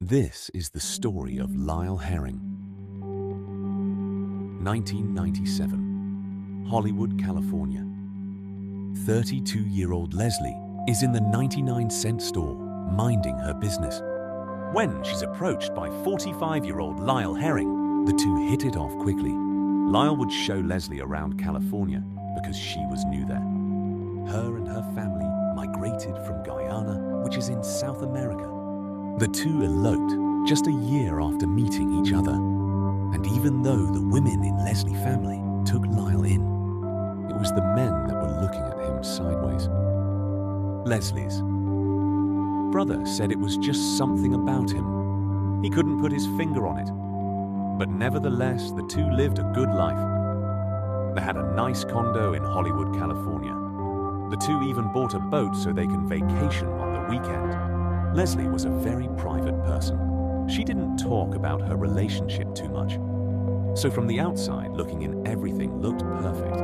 This is the story of Lyle Herring. 1997, Hollywood, California. 32-year-old Leslie is in the 99-cent store minding her business when she's approached by 45-year-old Lyle Herring. The two hit it off quickly. Lyle would show Leslie around California because she was new there. Her and her family migrated from Guyana, which is in South America. The two eloped just a year after meeting each other. And even though the women in Leslie's family took Lyle in, it was the men that were looking at him sideways. Leslie's brother said it was just something about him. He couldn't put his finger on it. But nevertheless, the two lived a good life. They had a nice condo in Hollywood, California. The two even bought a boat so they can vacation on the weekend. Leslie was a very private person. She didn't talk about her relationship too much. So from the outside looking in, everything looked perfect.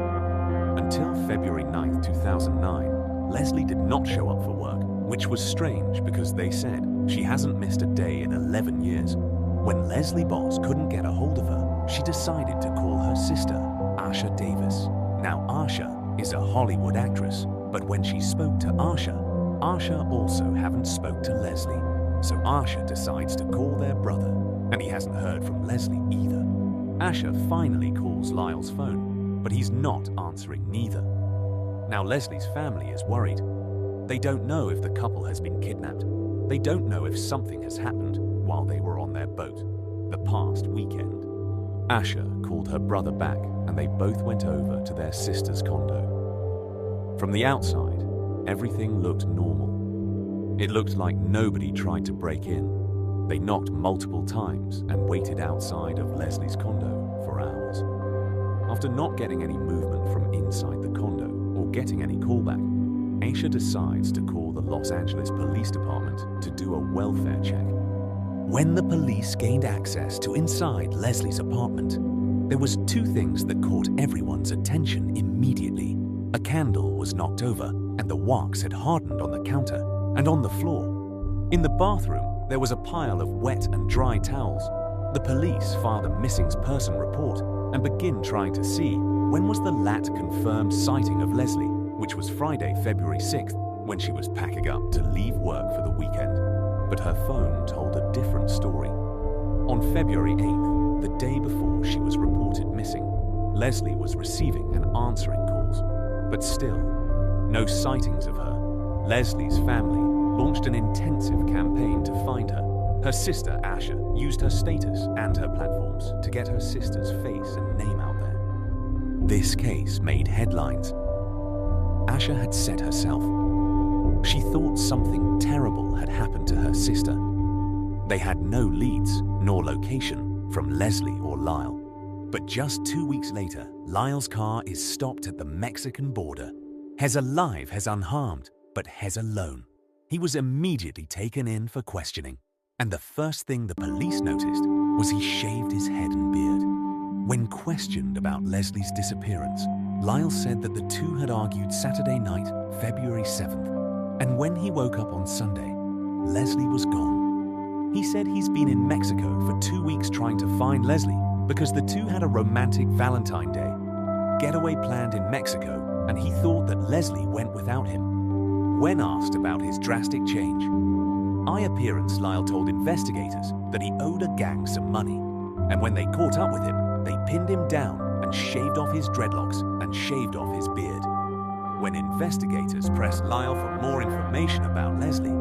Until February 9th, 2009, Leslie did not show up for work, which was strange because they said she hasn't missed a day in 11 years. When Leslie's boss couldn't get a hold of her, she decided to call her sister, Asha Davis. Now, Asha is a Hollywood actress, but when she spoke to Asha also hadn't spoke to Leslie. So Asha decides to call their brother, and he hasn't heard from Leslie either. Asha finally calls Lyle's phone, but he's not answering neither. Now Leslie's family is worried. They don't know if the couple has been kidnapped. They don't know if something has happened while they were on their boat the past weekend. Asha called her brother back, and they both went over to their sister's condo. From the outside, everything looked normal. It looked like nobody tried to break in. They knocked multiple times and waited outside of Leslie's condo for hours. After not getting any movement from inside the condo or getting any callback, Asha decides to call the Los Angeles Police Department to do a welfare check. When the police gained access to inside Leslie's apartment, there was two things that caught everyone's attention immediately. A candle was knocked over, and the wax had hardened on the counter and on the floor. In the bathroom, there was a pile of wet and dry towels. The police filed a missing person report and began trying to see when was the last confirmed sighting of Leslie, which was Friday, February 6th, when she was packing up to leave work for the weekend. But her phone told a different story. On February 8th, the day before she was reported missing, Leslie was receiving and answering calls, but still, no sightings of her. Leslie's family launched an intensive campaign to find her. Her sister, Asha, used her status and her platforms to get her sister's face and name out there. This case made headlines. Asha had said herself, she thought something terrible had happened to her sister. They had no leads nor location from Leslie or Lyle. But just 2 weeks later, Lyle's car is stopped at the Mexican border. Hes alive, Hes unharmed, but Hes alone. He was immediately taken in for questioning. And the first thing the police noticed was he shaved his head and beard. When questioned about Leslie's disappearance, Lyle said that the two had argued Saturday night, February 7th. And when he woke up on Sunday, Leslie was gone. He said he's been in Mexico for 2 weeks trying to find Leslie because the two had a romantic Valentine Day getaway planned in Mexico, and he thought that Leslie went without him. When asked about his drastic change, eye appearance, Lyle told investigators that he owed a gang some money, and when they caught up with him, they pinned him down and shaved off his dreadlocks and shaved off his beard. When investigators pressed Lyle for more information about Leslie,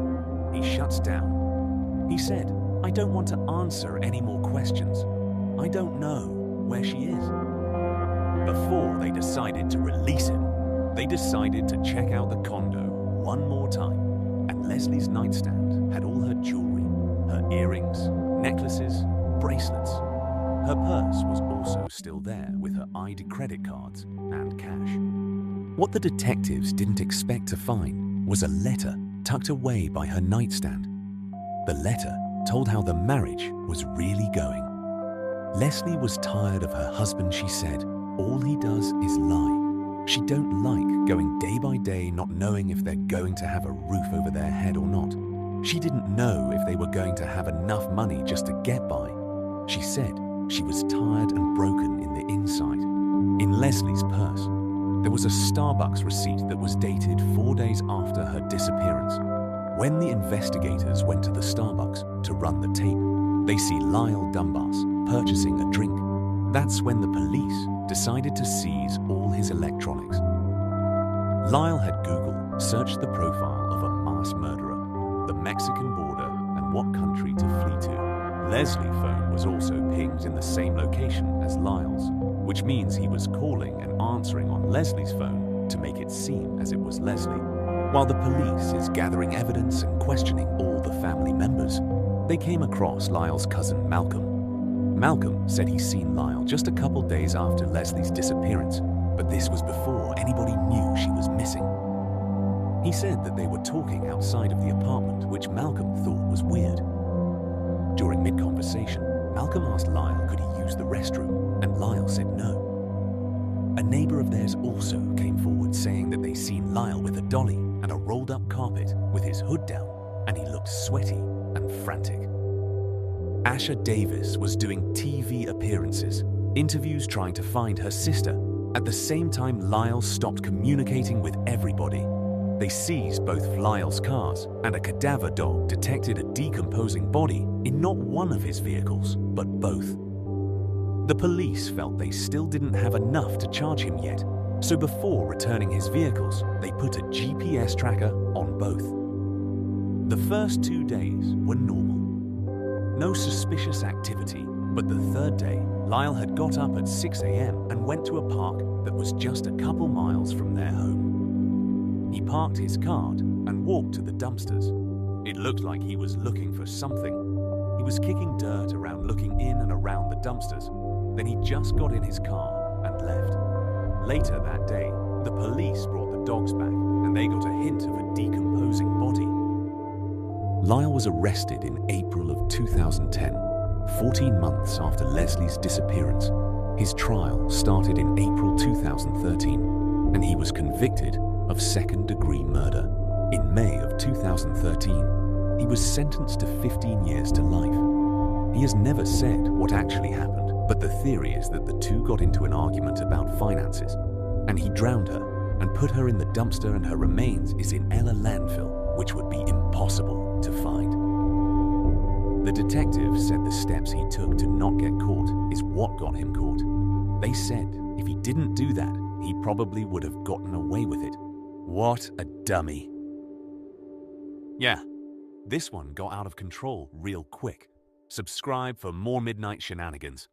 he shuts down. He said, "I don't want to answer any more questions. I don't know where she is." Before they decided to release him, they decided to check out the condo one more time, and Leslie's nightstand had all her jewelry, her earrings, necklaces, bracelets. Her purse was also still there with her ID credit cards and cash. What the detectives didn't expect to find was a letter tucked away by her nightstand. The letter told how the marriage was really going. Leslie was tired of her husband, she said. All he does is lie. She don't like going day by day not knowing if they're going to have a roof over their head or not. She didn't know if they were going to have enough money just to get by. She said she was tired and broken in the inside. In Leslie's purse, there was a Starbucks receipt that was dated 4 days after her disappearance. When the investigators went to the Starbucks to run the tape, they see Lyle Dunbar's purchasing a drink. That's when the police decided to seize all his electronics. Lyle had Google searched the profile of a mass murderer, the Mexican border, and what country to flee to. Leslie's phone was also pinged in the same location as Lyle's, which means he was calling and answering on Leslie's phone to make it seem as it was Leslie. While the police is gathering evidence and questioning all the family members, they came across Lyle's cousin Malcolm. Malcolm said he'd seen Lyle just a couple days after Leslie's disappearance, but this was before anybody knew she was missing. He said that they were talking outside of the apartment, which Malcolm thought was weird. During mid-conversation, Malcolm asked Lyle could he use the restroom, and Lyle said no. A neighbor of theirs also came forward saying that they seen Lyle with a dolly and a rolled-up carpet with his hood down, and he looked sweaty and frantic. Asha Davis was doing TV appearances, interviews trying to find her sister. At the same time, Lyle stopped communicating with everybody. They seized both Lyle's cars, and a cadaver dog detected a decomposing body in not one of his vehicles, but both. The police felt they still didn't have enough to charge him yet, so before returning his vehicles, they put a GPS tracker on both. The first 2 days were normal. No suspicious activity, but the third day, Lyle had got up at 6 a.m. and went to a park that was just a couple miles from their home. He parked his car and walked to the dumpsters. It looked like he was looking for something. He was kicking dirt around, looking in and around the dumpsters. Then he just got in his car and left. Later that day, the police brought the dogs back and they got a hint of a decomposing body. Lyle was arrested in April of 2010, 14 months after Leslie's disappearance. His trial started in April 2013, and he was convicted of second-degree murder. In May of 2013, he was sentenced to 15 years to life. He has never said what actually happened, but the theory is that the two got into an argument about finances, and he drowned her and put her in the dumpster, and her remains is in Ella landfill, which would be impossible to find. The detective said the steps he took to not get caught is what got him caught. They said if he didn't do that, he probably would have gotten away with it. What a dummy. Yeah, this one got out of control real quick. Subscribe for more midnight shenanigans.